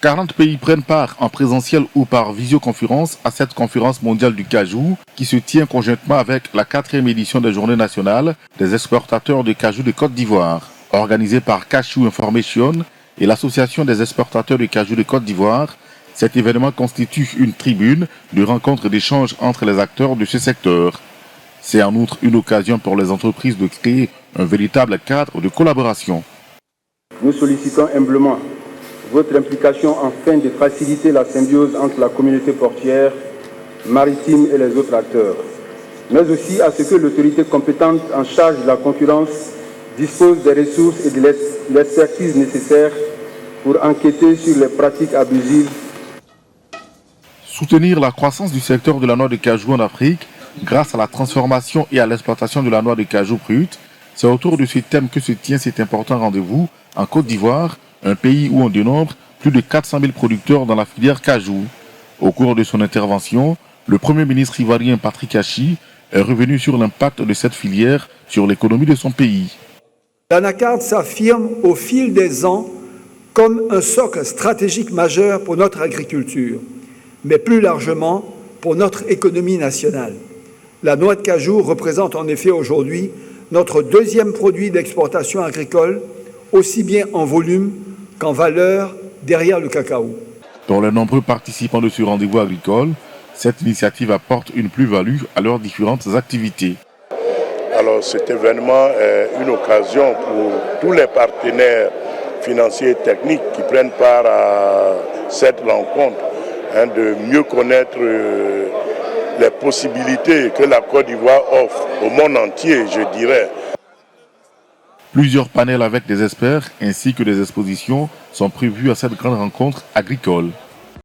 40 pays prennent part en présentiel ou par visioconférence à cette conférence mondiale du cajou qui se tient conjointement avec la 4e édition des Journées nationales des exportateurs de cajou de Côte d'Ivoire. Organisée par Cashew Information et l'Association des exportateurs de cajou de Côte d'Ivoire, cet événement constitue une tribune de rencontre et d'échange entre les acteurs de ce secteur. C'est en outre une occasion pour les entreprises de créer un véritable cadre de collaboration. Nous sollicitons humblement votre implication afin de faciliter la symbiose entre la communauté portuaire, maritime et les autres acteurs, mais aussi à ce que l'autorité compétente en charge de la concurrence dispose des ressources et de l'expertise nécessaires pour enquêter sur les pratiques abusives. Soutenir la croissance du secteur de la noix de cajou en Afrique grâce à la transformation et à l'exploitation de la noix de cajou brute, c'est autour de ce thème que se tient cet important rendez-vous en Côte d'Ivoire, un pays où on dénombre plus de 400 000 producteurs dans la filière cajou. Au cours de son intervention, le Premier ministre ivoirien Patrick Achi est revenu sur l'impact de cette filière sur l'économie de son pays. L'anacarde s'affirme au fil des ans comme un socle stratégique majeur pour notre agriculture, mais plus largement pour notre économie nationale. La noix de cajou représente en effet aujourd'hui notre deuxième produit d'exportation agricole, aussi bien en volume qu'en valeur derrière le cacao. Pour les nombreux participants de ce rendez-vous agricole, cette initiative apporte une plus-value à leurs différentes activités. Alors cet événement est une occasion pour tous les partenaires financiers et techniques qui prennent part à cette rencontre, de mieux connaître les possibilités que la Côte d'Ivoire offre au monde entier, je dirais. Plusieurs panels avec des experts ainsi que des expositions sont prévus à cette grande rencontre agricole.